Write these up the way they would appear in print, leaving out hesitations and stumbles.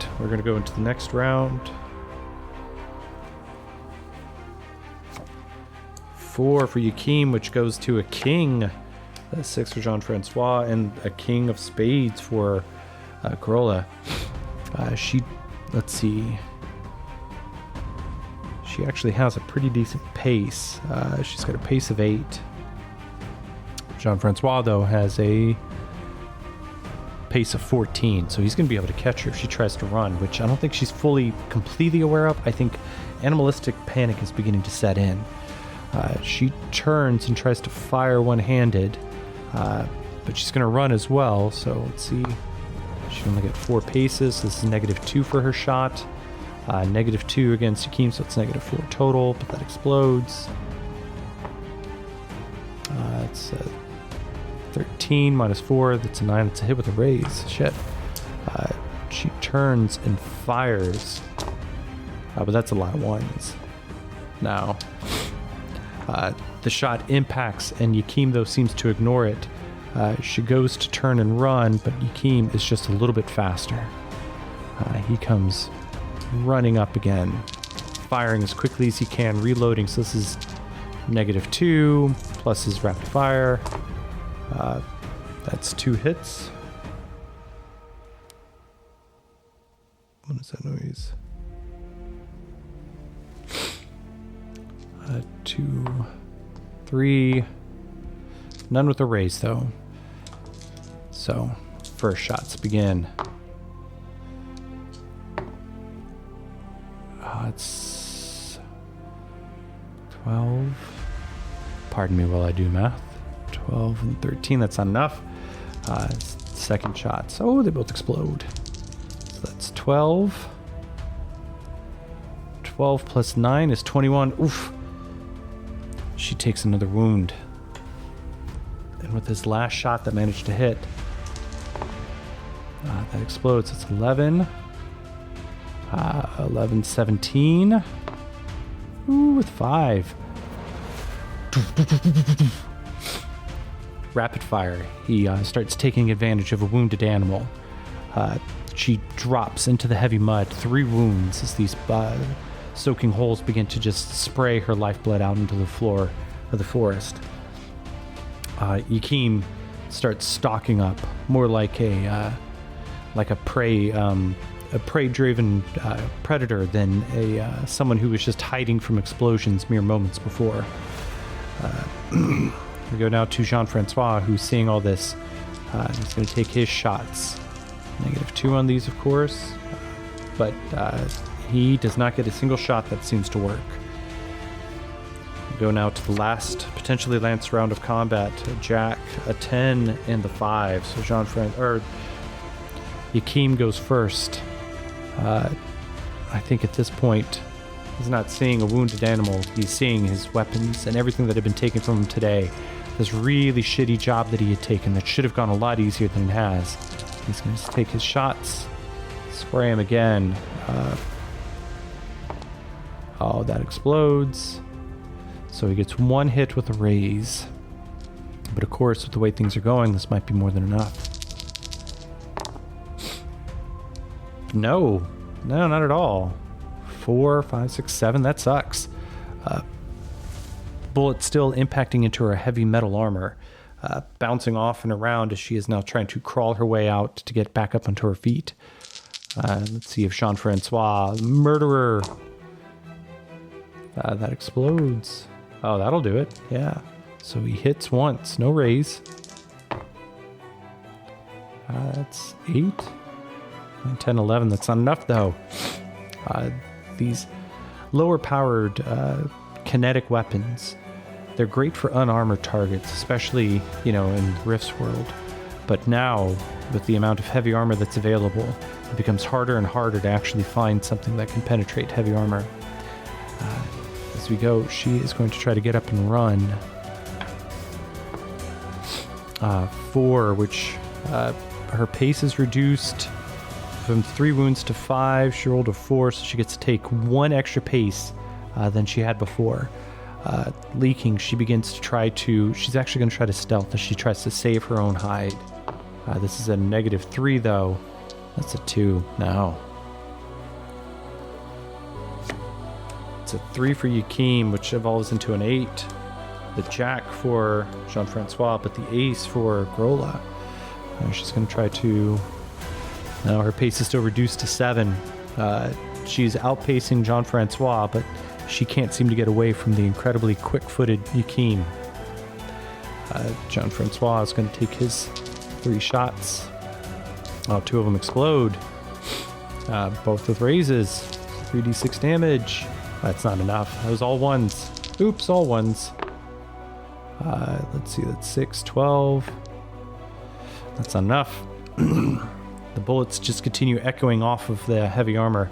right, we're going to go into the next round. 4 for Yakim, which goes to a king. 6 for Jean-Francois, and a king of spades for Carola. Let's see. She actually has a pretty decent pace. She's got a pace of 8. Jean-Francois, though, has a pace of 14, so he's going to be able to catch her if she tries to run, which I don't think she's completely aware of. I think animalistic panic is beginning to set in. She turns and tries to fire one-handed, but she's going to run as well, so let's see. She only got 4 paces, so this is -2 for her shot. -2 against Yakim, so it's -4 total, but that explodes. It's 13 -4, that's a 9, that's a hit with a raise. Shit. She turns and fires, but that's a lot of 1s. Now, the shot impacts, and Yakim, though, seems to ignore it. She goes to turn and run, but Yakim is just a little bit faster. He comes running up again, firing as quickly as he can, reloading. So this is -2 plus his rapid fire. That's 2 hits. What is that noise? 2, 3. None with a raise, though. So, first shots begin. It's 12. Pardon me while I do math. 12 and 13, that's not enough. Second shots. Oh, they both explode. So that's 12. 12 plus 9 is 21. Oof. She takes another wound. And with his last shot that managed to hit, that explodes. It's 11. 11, 17. Ooh, with 5. Rapid fire. He starts taking advantage of a wounded animal. She drops into the heavy mud. 3 wounds as these soaking holes begin to just spray her lifeblood out into the floor of the forest. Yakim starts stalking up, more like a prey-driven predator than someone who was just hiding from explosions mere moments before. We go now to Jean-Francois, who's seeing all this. He's going to take his shots. -2 on these, of course, but he does not get a single shot that seems to work. We go now to the last, potentially last round of combat. Jack, a 10, and the 5. So Yakim goes first. I think at this point, he's not seeing a wounded animal. He's seeing his weapons and everything that had been taken from him today. This really shitty job that he had taken that should have gone a lot easier than it has. He's going to take his shots, spray him again. Oh, that explodes. So he gets 1 hit with a raise. But of course, with the way things are going, this might be more than enough. No, not at all. 4, 5, 6, 7, that sucks. Bullet still impacting into her heavy metal armor, bouncing off and around as she is now trying to crawl her way out to get back up onto her feet. Let's see if Jean-Francois, murderer. That explodes. Oh, that'll do it. Yeah. So he hits once, no raise. That's 8. 9, 10, 11. That's not enough, though. These lower-powered kinetic weapons, they're great for unarmored targets, especially, in Rift's world. But now, with the amount of heavy armor that's available, it becomes harder and harder to actually find something that can penetrate heavy armor. As we go, she is going to try to get up and run. 4, which her pace is reduced from 3 wounds to 5. She rolled a 4, so she gets to take 1 extra pace than she had before. Leaking, she's actually going to try to stealth as she tries to save her own hide. This is a -3, though. That's a 2. No. it's a 3 for Yakim, which evolves into an 8. The jack for Jean-Francois, but the ace for Grola. She's going to try to... Now her pace is still reduced to 7. She's outpacing Jean-Francois, but she can't seem to get away from the incredibly quick-footed Yakim. Jean-Francois is going to take his 3 shots. Oh, 2 of them explode. Both with raises. 3d6 damage. That's not enough. That was all 1s. Oops, all 1s. Let's see, that's 6, 12. That's not enough. The bullets just continue echoing off of the heavy armor.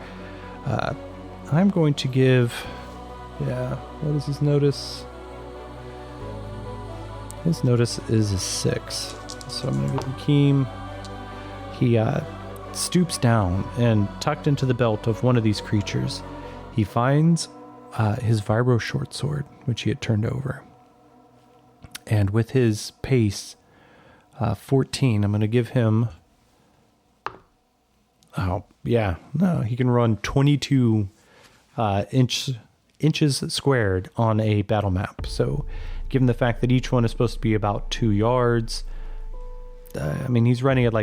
I'm going to give... Yeah, what is his notice? His notice is a 6. So I'm going to give Yakim... He stoops down and tucked into the belt of one of these creatures, he finds his vibro short sword, which he had turned over. And with his pace, 14, I'm going to give him... Oh, yeah. No, he can run 22 inches squared on a battle map. So given the fact that each one is supposed to be about 2 yards, I mean, he's running at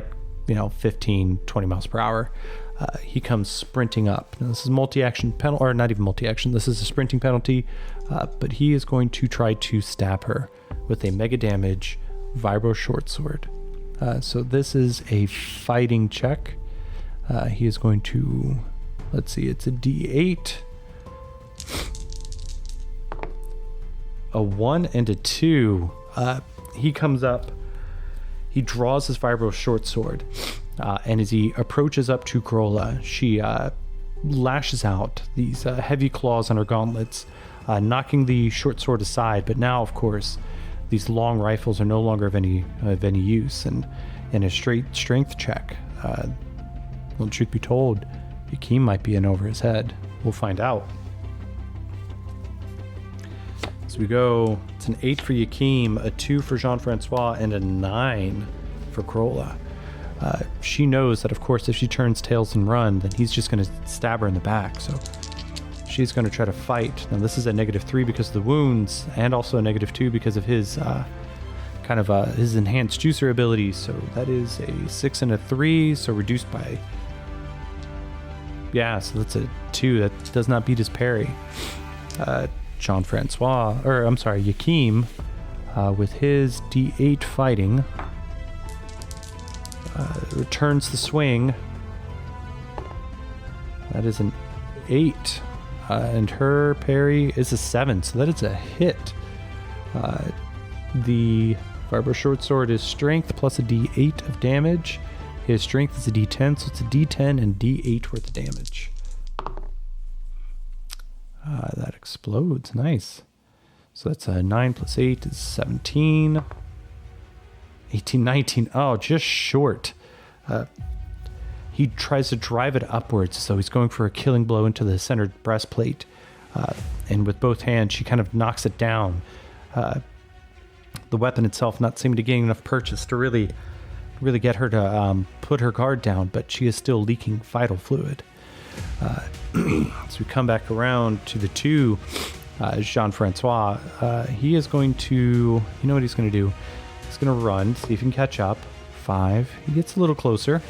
15, 20 miles per hour. He comes sprinting up. Now, this is multi-action penalty, or not even multi-action. This is a sprinting penalty, but he is going to try to stab her with a mega damage vibro short sword. So this is a fighting check. He is going to, let's see, it's a D8, a 1 and a 2. He comes up. He draws his vibro short sword, and as he approaches up to Grola, she lashes out these heavy claws on her gauntlets, knocking the short sword aside. But now, of course, these long rifles are no longer of any use, and in a straight strength check, well, truth be told, Yakim might be in over his head. We'll find out. So we go, it's an 8 for Yakim, a 2 for Jean-Francois, and a 9 for Grola. She knows that, of course, if she turns tails and run, then he's just going to stab her in the back. So she's going to try to fight. Now, this is a -3 because of the wounds, and also a -2 because of his his enhanced juicer abilities. So that is a 6 and a 3, so reduced by... Yeah, so that's a 2. That does not beat his parry. Yakim, with his D8 fighting, returns the swing. That is an 8, and her parry is a 7, so that is a hit. The vibro short sword is strength plus a D8 of damage. His strength is a D10, so it's a D10 and D8 worth of damage. That explodes. Nice. So that's a 9 plus 8 is 17. 18, 19. Oh, just short. He tries to drive it upwards, so he's going for a killing blow into the centered breastplate. And with both hands, she kind of knocks it down. The weapon itself not seeming to gain enough purchase to really get her to put her guard down, but she is still leaking vital fluid. So we come back around to the 2, Jean-Francois. He is going to, you know what he's going to do? He's going to run, see if he can catch up. 5. He gets a little closer.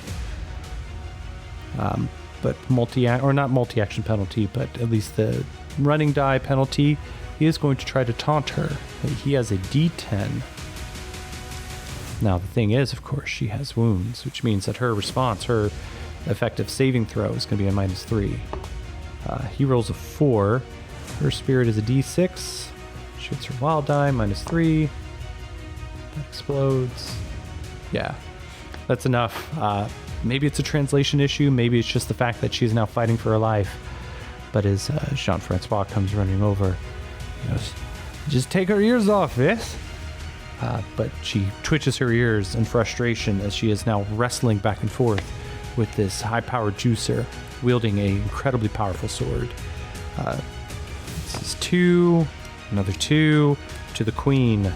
But not multi-action penalty, but at least the running die penalty. He is going to try to taunt her. He has a D10. Now, the thing is, of course, she has wounds, which means that her response, her effective saving throw is going to be a -3. He rolls a 4. Her spirit is a D6. Shoots her wild die, -3. That explodes. Yeah, that's enough. Maybe it's a translation issue. Maybe it's just the fact that she's now fighting for her life. But as Jean-Francois comes running over, he goes, "Just take her ears off, yes?" But she twitches her ears in frustration as she is now wrestling back and forth with this high-powered juicer wielding an incredibly powerful sword. This is 2, another 2 to the queen.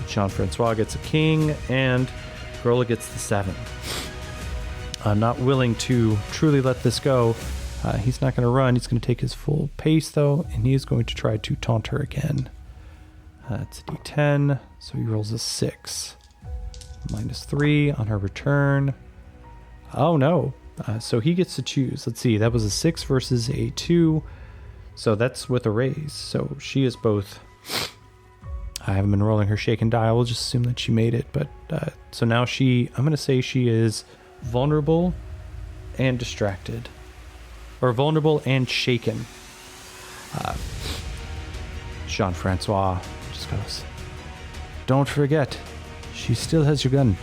Jean-Francois gets a king, and Grola gets the 7. I'm not willing to truly let this go. He's not going to run. He's going to take his full pace, though, and he is going to try to taunt her again. It's a d10, so he rolls a 6. -3 on her return. Oh, no. So he gets to choose. Let's see. That was a 6 versus a 2. So that's with a raise. So she is both... I haven't been rolling her shaken die. We'll just assume that she made it. But so now I'm going to say she is vulnerable and distracted. Or vulnerable and shaken. Jean-Francois just goes, "Don't forget, she still has your gun.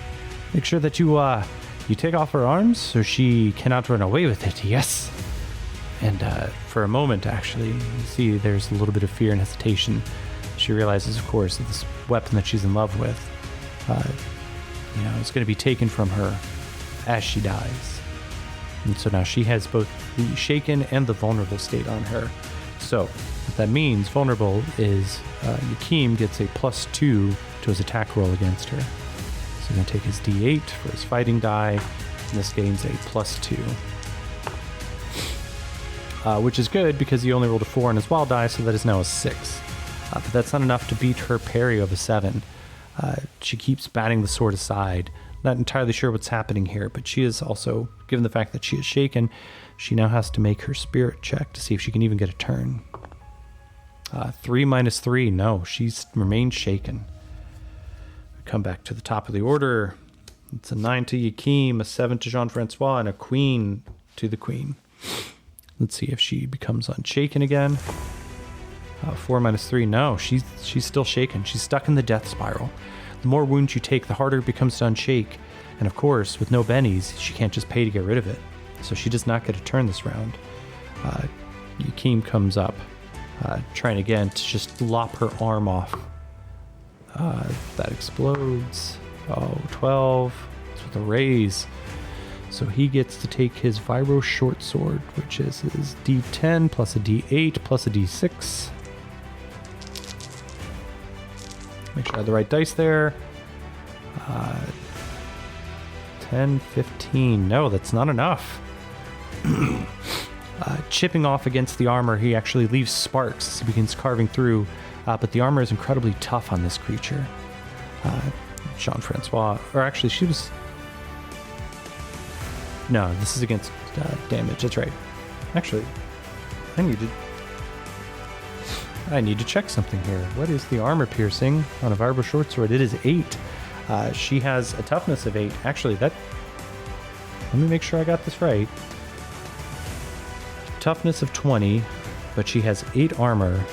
Make sure that you take off her arms so she cannot run away with it, yes?" And for a moment, actually, you see there's a little bit of fear and hesitation. She realizes, of course, that this weapon that she's in love with, is going to be taken from her as she dies. And so now she has both the shaken and the vulnerable state on her. So what that means, vulnerable, is Yakeem gets a +2 to his attack roll against her. So he's going to take his d8 for his fighting die, and this gains a +2. Which is good because he only rolled a 4 on his wild die, so that is now a 6. But that's not enough to beat her parry of a 7. She keeps batting the sword aside. Not entirely sure what's happening here, but she is also, given the fact that she is shaken, she now has to make her spirit check to see if she can even get a turn. 3 -3, no, she's remained shaken. We come back to the top of the order. It's a 9 to Yakeem, a 7 to Jean-Francois, and a queen to the queen. Let's see if she becomes unshaken again. 4 -3, no, she's still shaken. She's stuck in the death spiral. The more wounds you take, the harder it becomes to unshake. And of course, with no bennies, she can't just pay to get rid of it. So she does not get a turn this round. Yakeem comes up, trying again to just lop her arm off. That explodes. Oh, 12. It's with a raise. So he gets to take his Vibro Short Sword, which is his d10 plus a d8 plus a d6. Make sure I have the right dice there. 10, 15. No, that's not enough. Chipping off against the armor, he actually leaves sparks as he begins carving through, but the armor is incredibly tough on this creature. Jean-Francois, or actually she was... No, this is against damage, that's right. Actually, I need to check something here. What is the armor piercing on a Vibro Short Sword? It is 8. She has a toughness of 8. Actually, let me make sure I got this right. Toughness of 20, but she has 8 armor,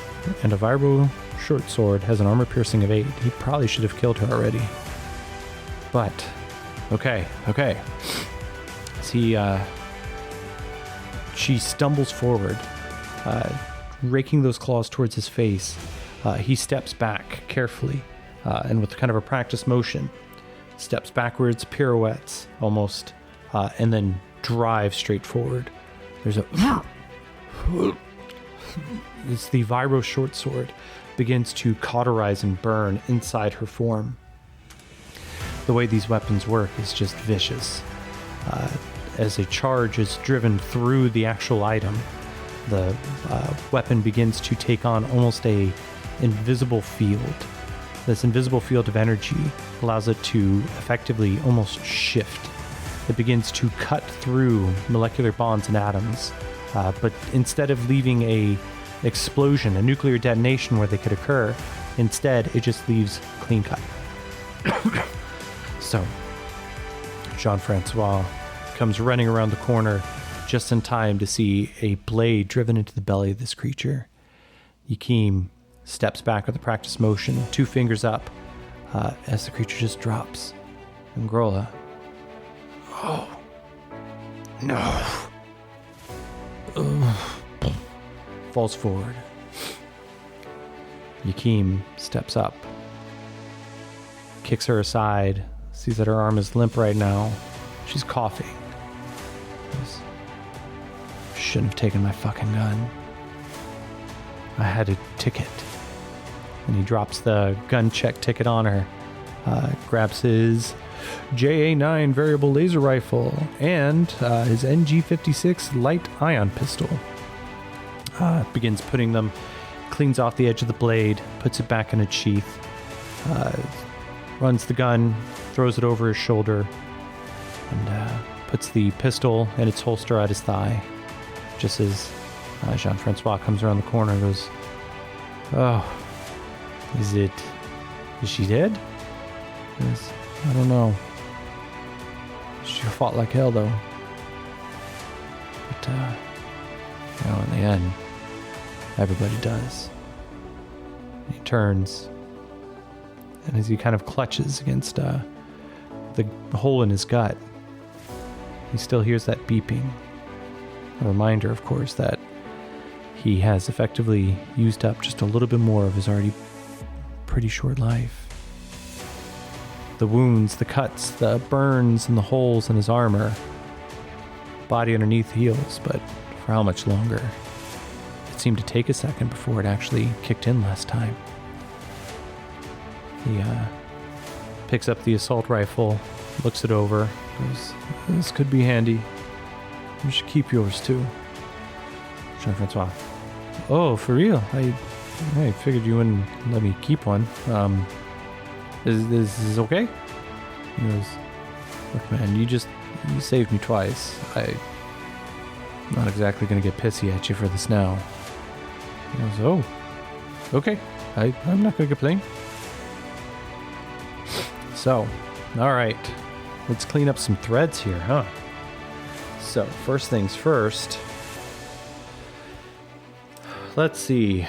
and a Vibro Short Sword has an armor piercing of 8. He probably should have killed her already. But, okay. She stumbles forward, raking those claws towards his face. He steps back carefully, and with kind of a practice motion, steps backwards, pirouettes almost, and then drives straight forward. There's a... It's the Vibro Short Sword begins to cauterize and burn inside her form. The way these weapons work is just vicious. As a charge is driven through the actual item, the weapon begins to take on almost a invisible field. This invisible field of energy allows it to effectively almost shift. It begins to cut through molecular bonds and atoms, but instead of leaving a explosion, a nuclear detonation where they could occur, instead it just leaves clean cut. So, Jean-Francois comes running around the corner just in time to see a blade driven into the belly of this creature. Yakeem steps back with a practice motion, 2 fingers up, as the creature just drops. And Grola, oh, no, falls forward. Yakeem steps up, kicks her aside, sees that her arm is limp right now. She's coughing. Shouldn't have taken my fucking gun. I had a ticket. And he drops the gun check ticket on her, grabs his JA9 variable laser rifle, and his NG56 light ion pistol. Begins putting them, cleans off the edge of the blade, puts it back in its sheath, runs the gun, throws it over his shoulder, and puts the pistol and its holster at his thigh. Just as Jean-Francois comes around the corner and goes, "Oh, is she dead?" He goes, "I don't know. She fought like hell, though. But, in the end, everybody does." He turns, and as he kind of clutches against the hole in his gut, he still hears that beeping. A reminder, of course, that he has effectively used up just a little bit more of his already pretty short life. The wounds, the cuts, the burns, and the holes in his armor. Body underneath heals, but for how much longer? It seemed to take a second before it actually kicked in last time. He picks up the assault rifle, looks it over, goes, "This could be handy. You should keep yours too." Jean-Francois, "Oh, for real? I figured you wouldn't let me keep one. Is this okay?" He goes, "Look, man, you saved me twice. I'm not exactly gonna get pissy at you for this now." He goes, "Oh, okay. I'm not gonna complain." So, all right, let's clean up some threads here, huh? So, first things first. Let's see.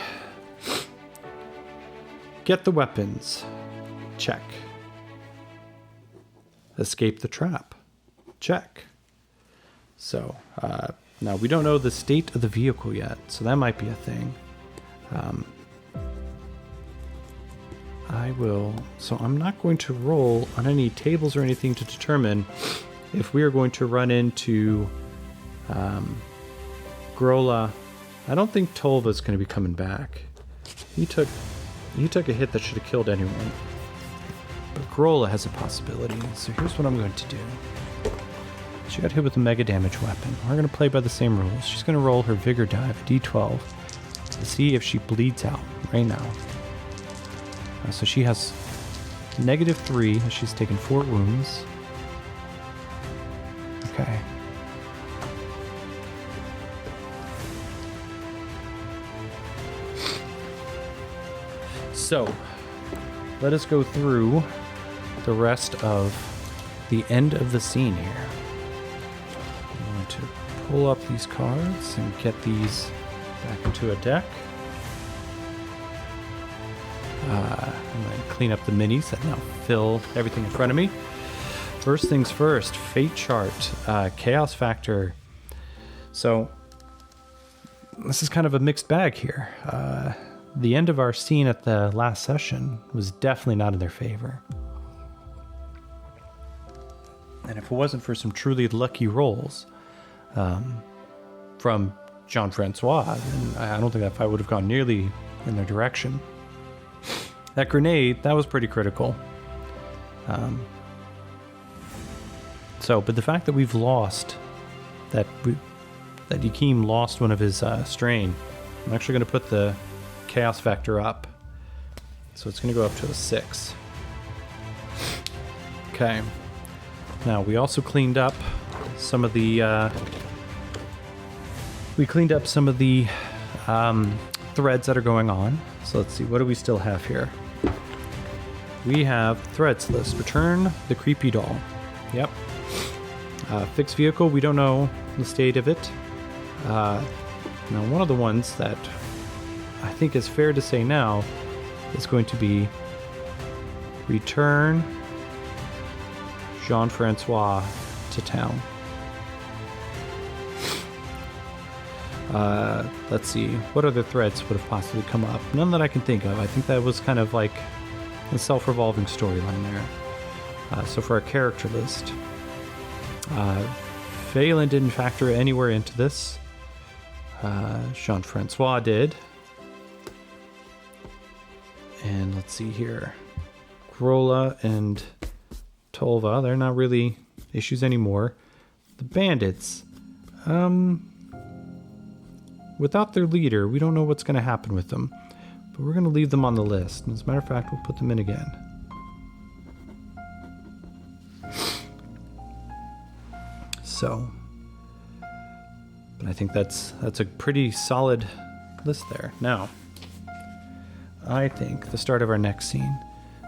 Get the weapons. Check. Escape the trap. Check. So, now we don't know the state of the vehicle yet, so that might be a thing. So I'm not going to roll on any tables or anything to determine if we are going to run into Grola. I don't think Tolva's going to be coming back. He took a hit that should have killed anyone. But Grola has a possibility, so here's what I'm going to do. She got hit with a mega damage weapon. We're going to play by the same rules. She's going to roll her Vigor Dive, D12, to see if she bleeds out right now. So she has -3, as she's taken 4 wounds. Okay. So, let us go through the rest of the end of the scene here. I'm going to pull up these cards and get these back into a deck. I'm going to clean up the minis that now fill everything in front of me. First things first, Fate Chart, Chaos Factor. So, this is kind of a mixed bag here. The end of our scene at the last session was definitely not in their favor. And if it wasn't for some truly lucky rolls from Jean-Francois, then I don't think that fight would have gone nearly in their direction. That grenade, that was pretty critical. But the fact that we've lost, that Yakeem lost one of his strain, I'm actually going to put the Chaos Factor up. So it's going to go up to a 6. Okay. Now, we also cleaned up some of the... threads that are going on. So let's see, what do we still have here? We have threads list. Return the creepy doll. Yep. Fixed vehicle, we don't know the state of it. Now, one of the ones that I think is fair to say now is going to be return Jean-Francois to town. Let's see, what other threads would have possibly come up? None that I can think of. I think that was kind of like a self-revolving storyline there. So for our character list, Phelan didn't factor anywhere into this. Jean-Francois did. And let's see here. Grola and Tolva, they're not really issues anymore. The bandits, without their leader, we don't know what's going to happen with them. But we're going to leave them on the list. And as a matter of fact, we'll put them in again. So, but I think that's a pretty solid list there. Now, I think the start of our next scene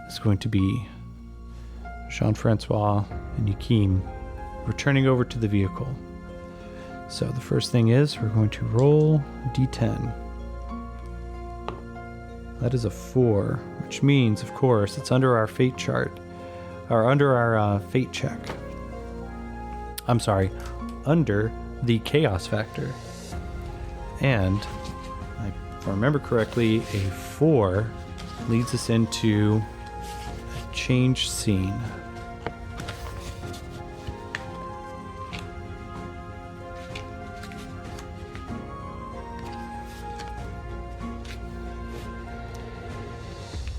is going to be Jean-Francois and Yakim returning over to the vehicle. So the first thing is we're going to roll D10. That is a 4, which means, of course, it's under our fate chart, or under our fate check. I'm sorry, under the chaos factor. And if I remember correctly, a 4 leads us into a change scene.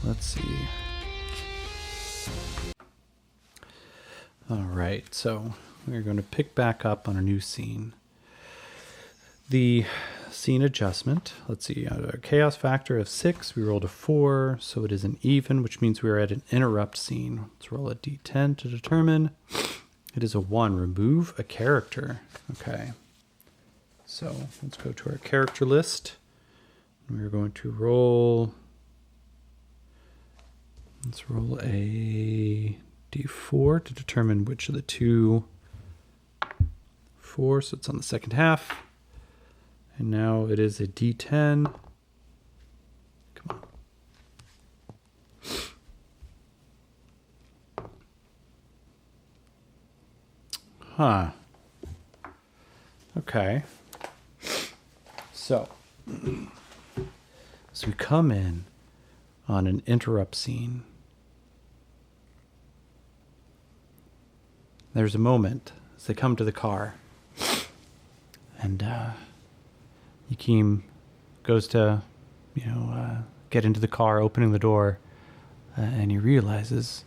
Let's see. All right, so we're going to pick back up on a new scene. The scene adjustment. Let's see. A chaos factor of 6. We rolled a 4, so it is an even, which means we are at an interrupt scene. Let's roll a d10 to determine. It is a 1. Remove a character. Okay. So let's go to our character list. We're going to roll. Let's roll a d4 to determine which of the two 4. So it's on the second half. And now it is a d10. Come on. Huh. Okay. So we come in on an interrupt scene. There's a moment as they come to the car. And Yakim goes to, get into the car, opening the door, and he realizes,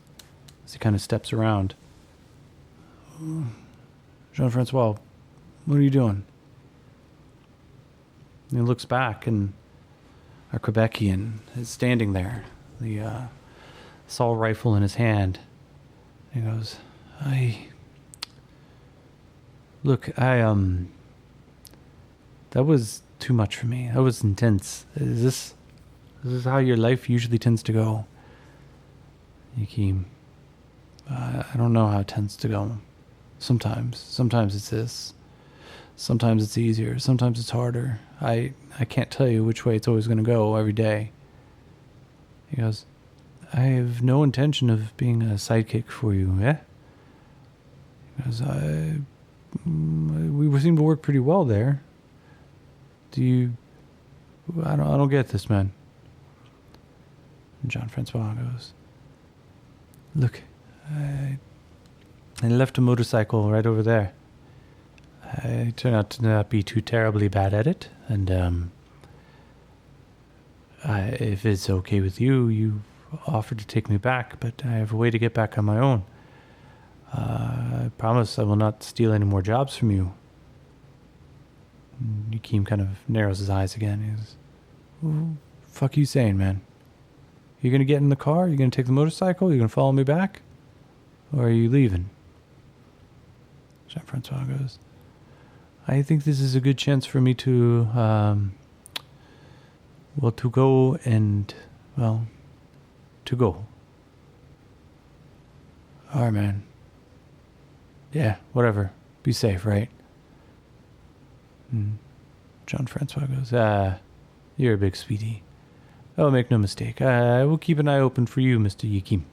as he kind of steps around, Jean-Francois, what are you doing? And he looks back, and our Quebecian is standing there, the assault rifle in his hand. And he goes, that was too much for me. That was intense. Is this how your life usually tends to go? Yakim, I don't know how it tends to go. Sometimes it's this. Sometimes it's easier. Sometimes it's harder. I can't tell you which way it's always going to go every day. He goes, I have no intention of being a sidekick for you, eh? He goes, we seem to work pretty well there. I don't get this, man. And Jean-Francois goes, look, I left a motorcycle right over there. I turned out to not be too terribly bad at it, and if it's okay with you, you offered to take me back, but I have a way to get back on my own. I promise I will not steal any more jobs from you. And Yakim kind of narrows his eyes again. He goes, what the fuck are you saying, man? You gonna get in the car? You gonna take the motorcycle? You gonna follow me back? Or are you leaving? Jean-Francois goes, I think this is a good chance for me to go. All right, man. Yeah, whatever. Be safe, right? And Jean-Francois goes, you're a big sweetie. Oh, make no mistake. I will keep an eye open for you, Mr. Yakim.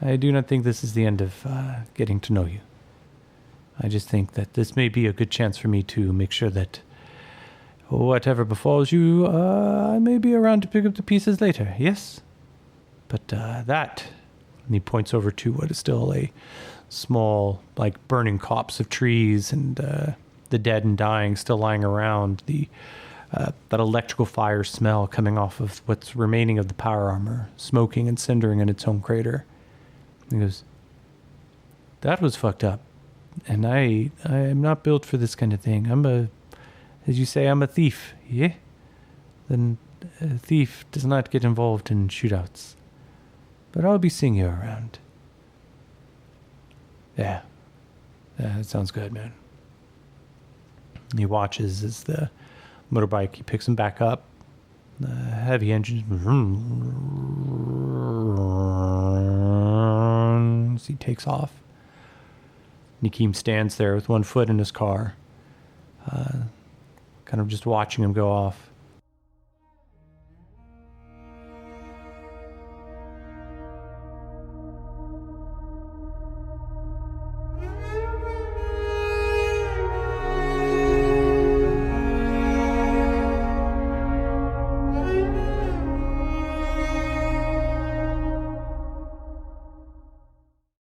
I do not think this is the end of getting to know you. I just think that this may be a good chance for me to make sure that whatever befalls you, I may be around to pick up the pieces later, yes? But that, and he points over to what is still a small, burning copse of trees and the dead and dying still lying around, that electrical fire smell coming off of what's remaining of the power armor, smoking and cindering in its home crater. He goes, That was fucked up. And I am not built for this kind of thing. As you say, I'm a thief, yeah? Then a thief does not get involved in shootouts. But I'll be seeing you around. Yeah. That sounds good, man. He watches as the motorbike, he picks him back up. The heavy engine. He takes off. Nikim stands there with one foot in his car, kind of just watching him go off.